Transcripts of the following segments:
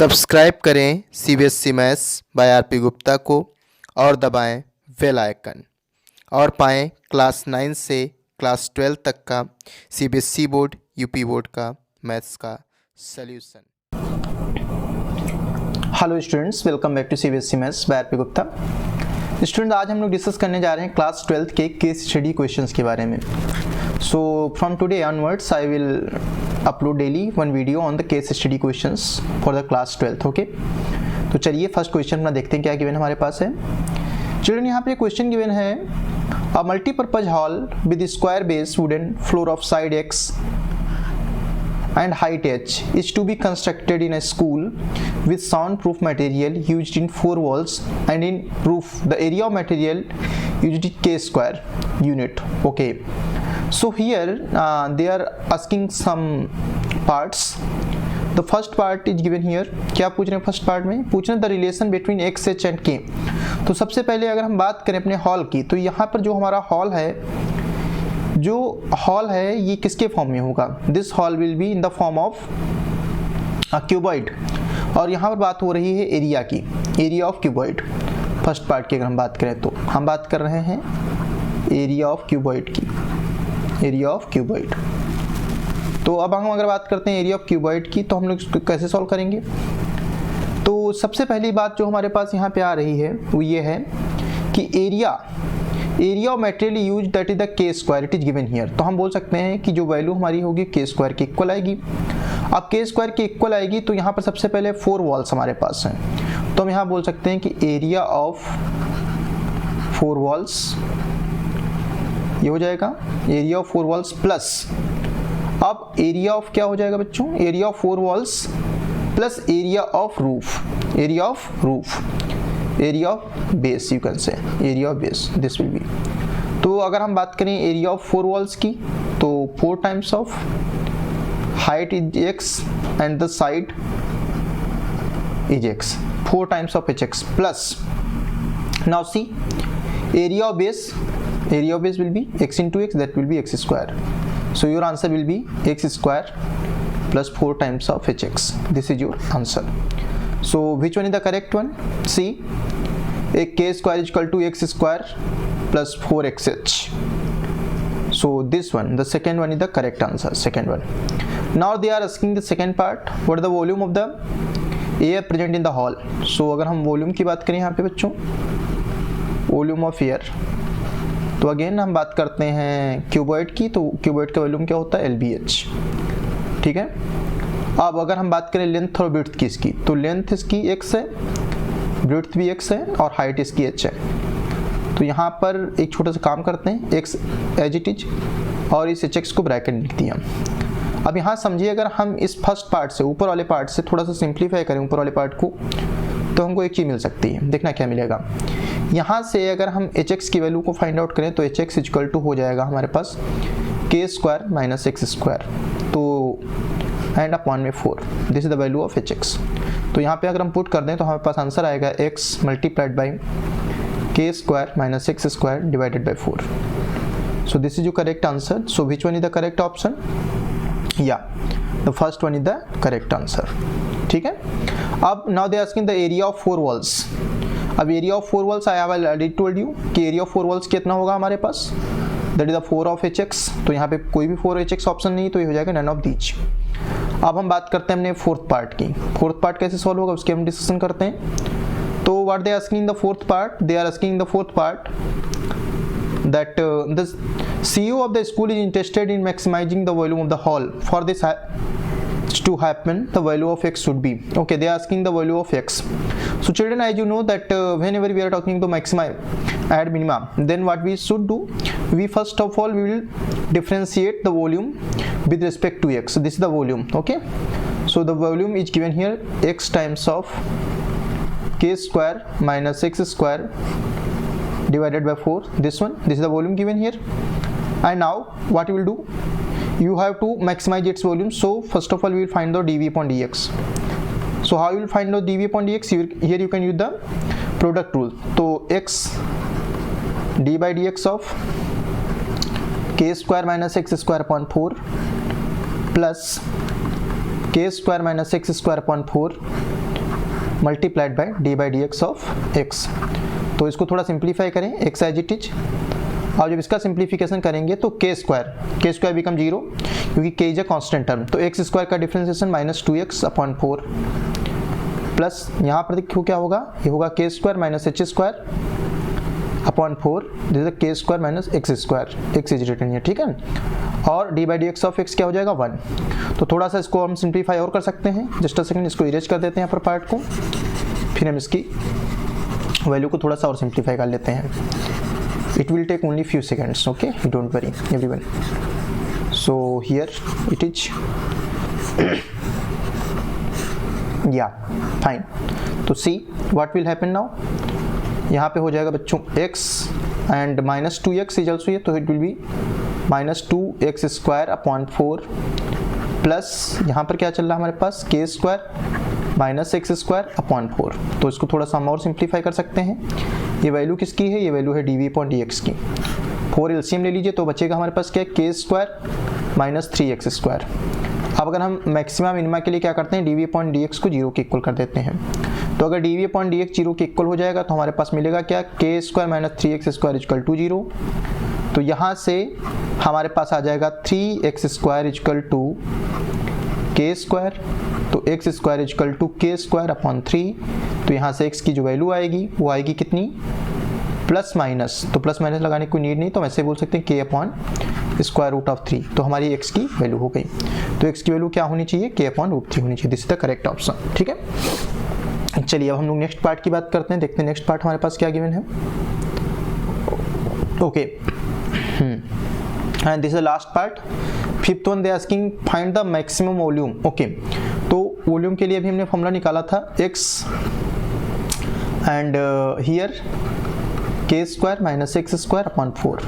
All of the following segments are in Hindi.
सब्सक्राइब करें CBSE maths by R Gupta को और दबाएं बेल आइकन और पाएं क्लास 9 से क्लास 12 तक का CBSE बोर्ड यूपी बोर्ड का मैथ्स का solution. Hello students, welcome back to CBSE maths by R Gupta. Student, आज हम लोग डिस्कस करने जा रहे हैं क्लास 12 के केस स्टडी क्वेश्चंस के बारे में। So from today onwards I will upload daily one video on the case study questions for the class 12। Okay, तो चलिए फर्स्ट क्वेश्चन अपना देखते हैं क्या गिवन हमारे पास है। चिल्ड्रन, यहाँ पे क्वेश्चन गिवन है a multipurpose hall with square base wooden floor of side x and height h is to be constructed in a school with soundproof material used in 4 walls, and in roof the area of material used is k square unit. Okay, so here they are asking some parts. The first part is given here. क्या पूछ रहे हैं फर्स्ट पार्ट में? पूछ रहे हैं the relation between x h and k। तो सबसे पहले अगर हम बात करें अपने हॉल की, तो यहाँ पर जो हमारा हॉल है ये किसके फॉर्म में होगा? This hall will be in the form of a cuboid. और यहाँ पर बात हो रही है एरिया की, area of cuboid. First part की अगर हम बात करें तो हम बात कर रहे हैं एरिया ऑफ क्यूबॉइड की, एरिया ऑफ क्यूबॉइड। तो अब हम अगर बात करते हैं एरिया ऑफ क्यूबॉइड की, तो हम लोग इसको कैसे सॉल्व करेंगे? तो सबसे पहली बात जो हमारे पास यहाँ पे आ रही है वो ये है कि area of material used that is the k square, it is given here. तो हम बोल सकते हैं कि जो वैल्यू हमारी होगी के स्क्वायर के इक्वल आएगी। अब के स्क्वायर के इक्वल आएगी तो यहाँ पर सबसे पहले 4 वॉल्स हमारे पास हैं, तो हम यहाँ बोल सकते हैं कि एरिया ऑफ 4 वॉल्स ये हो जाएगा एरिया ऑफ 4 वॉल्स प्लस, अब एरिया ऑफ क्या हो जाएगा बच्चों? Area of 4 walls plus area of roof, area of roof, area of base, you can say area of base, this will be. तो अगर हम बात करें एरिया ऑफ 4 वॉल्स की, तो 4 times of height is x and the side is x, 4 times of hx plus, now see area of base will be x into x, that will be x square. So your answer will be x square plus 4 times of hx. This is your answer. So which one is the correct one? See, a k square is equal to x square plus 4xh. So this one, the second one is the correct answer, second one. Now they are asking the second part, what is the volume of the air present in the hall? So अगर हम वॉल्यूम की बात करें यहाँ पे बच्चों, वॉल्यूम ऑफ एयर, तो अगेन हम बात करते हैं क्यूबॉइड की, तो क्यूबॉइड का वॉल्यूम क्या होता है? LBH। ठीक है, अब अगर हम बात करें लेंथ और ब्रेड्थ की इसकी, तो लेंथ इसकी x है, ब्रेड्थ भी x है और हाइट इसकी h है। तो यहाँ पर एक छोटा सा काम करते हैं, x एज इट इज और इस hx को ब्रैकेट लिख दिया। अब यहाँ समझिए, अगर हम इस फर्स्ट पार्ट से, ऊपर वाले पार्ट से थोड़ा सा सिंप्लीफाई करें ऊपर वाले पार्ट को, तो हमको एक चीज़ मिल सकती है। देखना क्या मिलेगा यहाँ से। अगर हम hx की वैल्यू को फाइंड आउट करें तो hx इक्वल टू हो जाएगा हमारे पास k square minus x square, तो एंड अपॉन में 4, this is the value of hx। तो यहाँ पे अगर हम पुट कर दें तो हमारे पास आंसर आएगा x multiplied by k square minus x square divided by 4। So this is your correct answer. So which one is the correct option? या the first one is the correct answer. ठीक है, अब now they asking the area of 4 walls. अब area of 4 walls I have already told you कि एरिया ऑफ 4 वॉल्स कितना होगा हमारे पास, that is the 4 of hx। तो यहाँ पे कोई भी 4 hx ऑप्शन नहीं, तो ये हो जाएगा नन ऑफ दीज। अब हम बात करते हैं अपने फोर्थ पार्ट की। फोर्थ पार्ट कैसे सॉल्व होगा उसके हम डिस्कशन करते हैं। तो what they are asking in the fourth part? They are asking in the fourth part that the CEO of the school is interested in maximizing the volume of the hall. For this to happen, the value of x should be, okay, they are asking the value of x. So children, as you know that whenever we are talking to maxima and minima, then what we should do, we first of all we will differentiate the volume with respect to x. So this is the volume. Okay, so the volume is given here, x times of k square minus x square divided by 4, this one, this is the volume given here. And now what you will do, you have to maximize its volume. So first of all we will find the dv upon dx. So how you will find the dv upon dx? Here you can use the product rule. So x d by dx of k square minus x square upon 4 plus k square minus x square upon 4 multiplied by D x of x. तो इसको थोड़ा सिंप्लीफाई करें, एक्स एज इट इज, और जब इसका सिंप्लीफिकेशन करेंगे तो के स्क्वायर बिकम 0 क्योंकि k is a constant term. तो एक्स स्क्वायर का डिफरेंशिएशन -2x/4 प्लस यहाँ पर देखो क्या होगा, ये होगा k square minus h square upon 4, this is k square minus x square, x is written है, ठीक है। और डी एक्स ऑफ एक्स क्या हो जाएगा 1। तो थोड़ा सा इसको हम सिंप्लीफाई और कर सकते हैं, जस्ट अ सेकंड, इसको इरेज कर देते हैं यहाँ पर पार्ट को, फिर हम इसकी वैल्यू को थोड़ा सा और सिंप्लीफाई कर लेते हैं। It will take only few seconds, okay? Don't worry, everyone. So here it is. Yeah, fine. तो see what will happen now? यहाँ पे हो जाएगा बच्चों x and -2x is also here, तो it will be -2x square upon 4 plus यहाँ पर क्या चल रहा है हमारे पास k square minus x square upon 4। तो इसको थोड़ा सा हम और सिंप्लीफाई कर सकते हैं। ये वैल्यू किसकी है, ये वैल्यू है dv/dx की। 4 एलसीएम ले लीजिए तो बचेगा हमारे पास क्या है, के स्क्वायर माइनस 3x स्क्वायर। अब अगर हम मैक्सिमम मिनिमा के लिए क्या करते हैं, dv/dx को 0 के इक्वल कर देते हैं। तो अगर dv/dx 0 के इक्वल हो जाएगा तो हमारे पास मिलेगा क्या, K square minus 3x square equal to 0। तो यहाँ से हमारे पास आ जाएगा 3x square equal to K square, तो x square equal to K square upon 3। तो यहाँ से x की जो वैल्यू आएगी वो आएगी कितनी, प्लस माइनस, तो प्लस माइनस लगाने की कोई नीड नहीं, तो हम ऐसे बोल सकते हैं के अपॉन स्क्वायर रूट ऑफ 3। तो हमारी x की वैल्यू हो गई। तो x की वैल्यू क्या होनी चाहिए, के अपॉन रूट 3 होनी चाहिए। This is the correct option, ठीक है। चलिए अब हम लोग नेक्स्ट पार्ट की बात करते हैं, देखते हैं नेक्स्ट पार्ट हमारे पास क्या गिवन है। Okay, and this is the last part. Fifth one they asking find the maximum volume. Okay, तो वॉल्यूम के लिए भी हमने फॉर्मूला निकाला था x एंड हियर के square minus x square upon 4।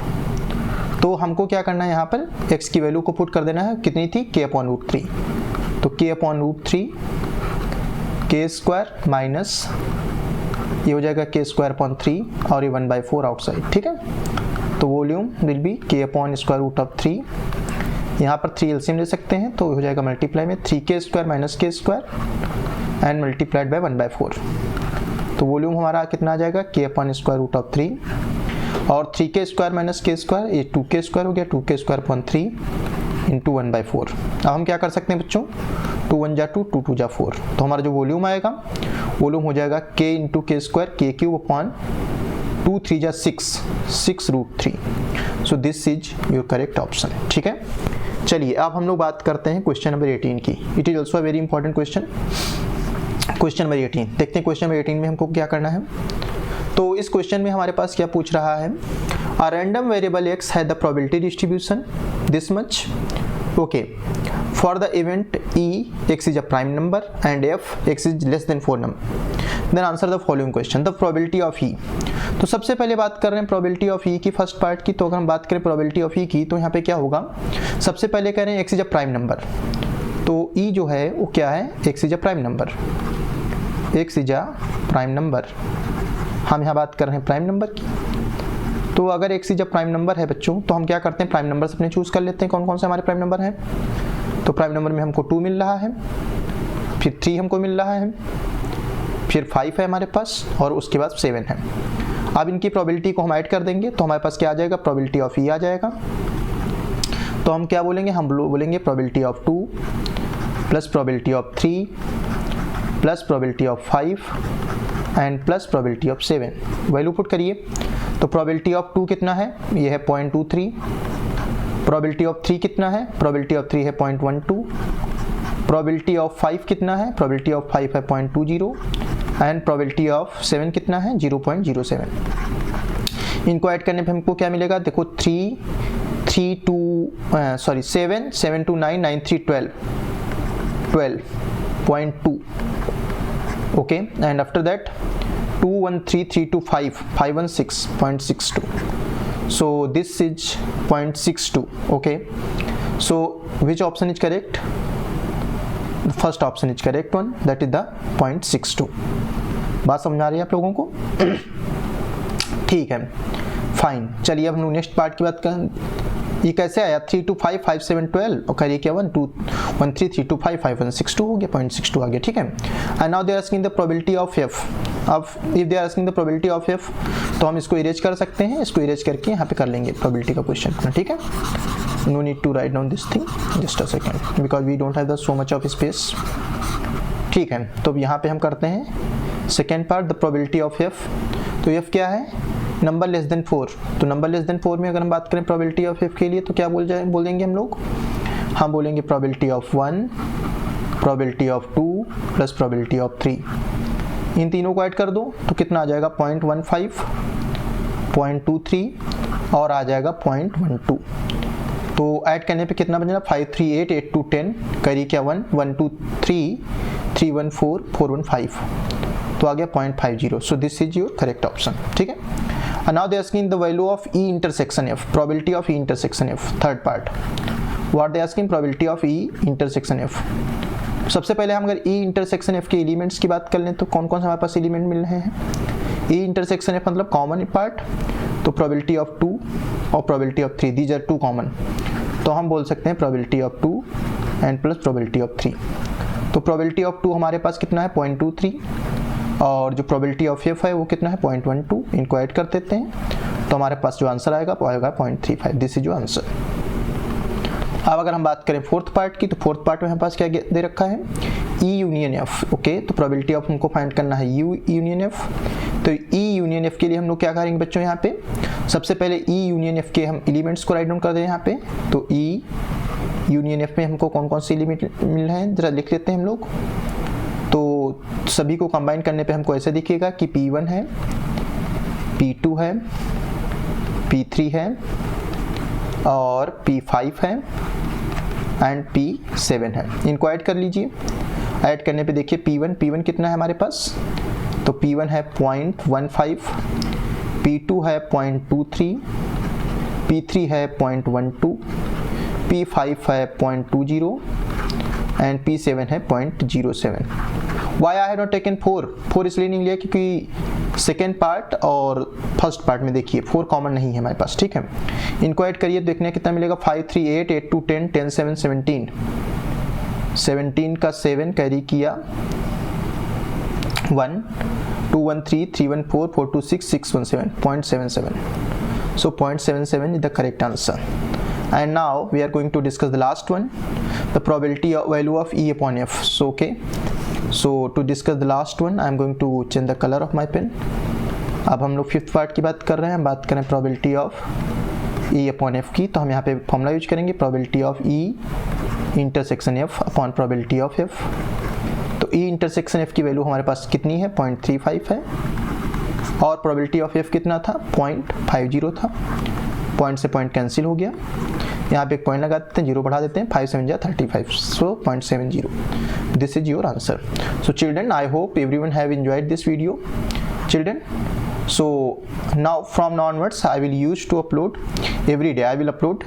तो हमको क्या करना है, यहाँ पर x की वैल्यू को पुट कर देना है, कितनी थी, के अपॉन रूट 3। तो के अपॉन रूट 3 के स्क्वायर माइनस ये हो जाएगा के स्क्वायर अपॉन 3 और ये 1/4 आउटसाइड, ठीक है। तो वॉल्यूम विल बी के अपॉन स्क्वायर रूट ऑफ 3, यहाँ पर 3 एलसीएम ले सकते हैं तो हो जाएगा मल्टीप्लाई में 3k स्क्वायर माइनस के स्क्वायर एंड मल्टीप्लाइड बाय 1/4। तो वॉल्यूम हमारा कितना आ जाएगा, के अपॉन स्क्वायर रूट ऑफ 3 और 3k स्क्वायर माइनस के स्क्वायर, ये 2k स्क्वायर हो गया, 2k स्क्वायर अपॉन 3 इंटू 1/4। अब हम क्या कर सकते हैं बच्चों, 2 1 जा 2, 2 2 जा 4। तो हमारा जो वॉल्यूम आएगा, वॉल्यूम हो जाएगा k into K square, K cube upon 2 3 जा 6 root 3। So this is your correct option, ठीक है। चलिए अब हम लोग बात करते हैं क्वेश्चन नंबर 18 की। It is also a very important question. Question number 18 देखते हैं, क्वेश्चन नंबर 18 में हमको क्या करना है। तो इस क्वेश्चन में हमारे पास क्या पूछ रहा है, अ रैंडम वेरिएबल x है the probability distribution this much, okay, for the event e x is a prime number and f x is less than 4 number, then answer the following question, the probability of e। तो सबसे पहले बात कर रहे हैं प्रोबेबिलिटी ऑफ ई की, फर्स्ट पार्ट की। तो अगर हम बात करें प्रोबेबिलिटी ऑफ ई की तो यहाँ पे क्या होगा, सबसे पहले कह रहे हैं x is a prime number. तो ई जो है वो क्या है, x is a prime number, x is a prime number. हम यहाँ बात कर रहे हैं प्राइम नंबर की। तो अगर x is a prime number है बच्चों, तो हम क्या करते हैं, प्राइम नंबर अपने चूज कर लेते हैं, कौन कौन से हमारे प्राइम नंबर हैं। तो प्राइम नंबर में हमको 2 मिल रहा है, फिर 3 हमको मिल रहा है, फिर 5 है हमारे पास और उसके बाद 7 है। अब इनकी प्रोबेबिलिटी को हम ऐड कर देंगे तो हमारे पास क्या आ जाएगा, प्रोबेबिलिटी ऑफ ई आ जाएगा। तो हम क्या बोलेंगे, हम बोलेंगे probability of 2 plus probability of 3 plus probability of 5 and plus probability of 7। Value put करिए। तो प्रोबेबिलिटी ऑफ 2 कितना है, ये है 0.23। प्रोबेबिलिटी ऑफ 3 कितना है, प्रोबेबिलिटी ऑफ 3 है 0.12। प्रोबेबिलिटी ऑफ 5 कितना है, प्रोबेबिलिटी ऑफ 5 है 0.20 एंड प्रोबेबिलिटी ऑफ 7 कितना है, 0.07। इनको ऐड करने पे हमको क्या मिलेगा, देखो 7 2 9 9 3 12.2, okay, and after that 2 1 3 3 2 5 5 1 6.62. So this is 0.62, okay. So which option is correct? The first option is correct one, that is the 0.62. बात समझ आ रही है आप लोगों को? ठीक है, फाइन। चलिए अब हम लोग नेक्स्ट पार्ट की बात करें। ये कैसे आया 3 2 5 5 7 12 और करिए क्या 1 2 1 3 3 2 5 5 1 6 2 हो गया 0.62 आ गया, ठीक है। And now they are asking the probability of F. अब if they are asking the probability of F तो हम इसको इरेज कर सकते हैं, इसको इरेज करके यहाँ पे कर लेंगे प्रोबेबिलिटी का क्वेश्चन, ठीक है। No need to write down this thing, just a second, because we don't have the so much of space, ठीक है। तो अब यहाँ पे हम करते हैं second part, the probability of F. तो एफ क्या है, नंबर लेस देन 4। तो नंबर लेस देन 4 में अगर हम बात करें प्रोबेबिलिटी ऑफ एफ के लिए तो क्या बोलेंगे हम लोग, हम बोलेंगे probability of 1, probability of 2 plus probability of 3। इन तीनों को ऐड कर दो तो कितना आ जाएगा 0.15, 0.23 और आ जाएगा 0.12। तो ऐड करने पे कितना बन जाएगा 5 3 8 8 2 10, करिए क्या 1 1 2 3 3 1 4 4 1 5, तो आ गया 0.50। सो this is your correct option, ठीक है। And now they are asking the value of E intersection F, probability of E intersection F, third part. What they asking probability of E intersection F. सबसे पहले हम अगर E intersection F के एलिमेंट्स की बात कर लें तो कौन कौन से हमारे पास एलिमेंट मिल रहे हैं। E intersection F मतलब कॉमन पार्ट, तो probability of 2 और probability of 3, these are two common, तो हम बोल सकते हैं probability of 2 and plus probability of 3। तो probability of 2 हमारे पास कितना है 0.23 और जो प्रोबेबिलिटी ऑफ एफ है वो कितना है 0.12, इनको ऐड कर देते हैं तो हमारे पास जो आंसर आएगा वो आएगा 0.35। दिस इज जो आंसर। अब अगर हम बात करें फोर्थ पार्ट की, तो फोर्थ पार्ट में हमारे पास क्या दे रखा है ई यूनियन एफ, ओके। तो प्रोबेबिलिटी ऑफ हमको फाइंड करना है यू यूनियन एफ। तो ई यूनियन एफ के लिए हम लोग क्या करेंगे बच्चों, यहाँ पे सबसे पहले ई यूनियन एफ के हम एलिमेंट्स को राइट डाउन कर दें यहाँ पे। तो ई यूनियन एफ में हमको कौन कौन से एलिमेंट मिल रहे हैं जरा लिख लेते हैं हम लोग। तो सभी को कंबाइन करने पे हमको ऐसे दिखेगा कि P1 है, P2 है, P3 है और P5 है एंड P7 है। इनको ऐड कर लीजिए। ऐड करने पे देखिए P1 कितना है हमारे पास, तो P1 है 0.15, P2 है 0.23, P3 है 0.12, P5 है 0.20 एंड P7 है 0.07। Why I have not taken 4 इसलिए नहीं लिया क्योंकि सेकेंड पार्ट और फर्स्ट पार्ट में देखिए 4 कॉमन नहीं है हमारे पास, ठीक है। इनको ऐड करिए देखने कितना मिलेगा 5 3 8 8 2 10 10 7 17, 17 का 7 कैरी किया 1 2 1 3 3 1 4 4 2 6 6 1 7 0.77। So 0.77 is the correct answer. And now we are going to discuss the last one, the probability of value of E upon F. So okay, so to discuss the last one I am going to change the color of my pen. अब हम लोग फिफ्थ पार्ट की बात कर रहे हैं, हम बात करें probability of E upon F की। तो हम यहाँ पे फॉर्मूला यूज करेंगे probability of E intersection F upon probability of F। तो E intersection F की वैल्यू हमारे पास कितनी है 0.35 है और probability of F कितना था 0.50 था। पॉइंट से पॉइंट कैंसिल हो गया, यहाँ पे एक पॉइंट लगा देते हैं, 0 बढ़ा देते हैं, 5 7 जा 35, सो 0.70। This is your answer. So children, I hope everyone have enjoyed this video children. So now from now onwards I will use to upload every day. I will upload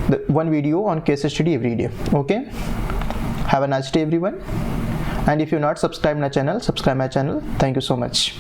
the one video on case study every day. Okay, have a nice day everyone, and if you not subscribe my channel, subscribe my channel. Thank you so much.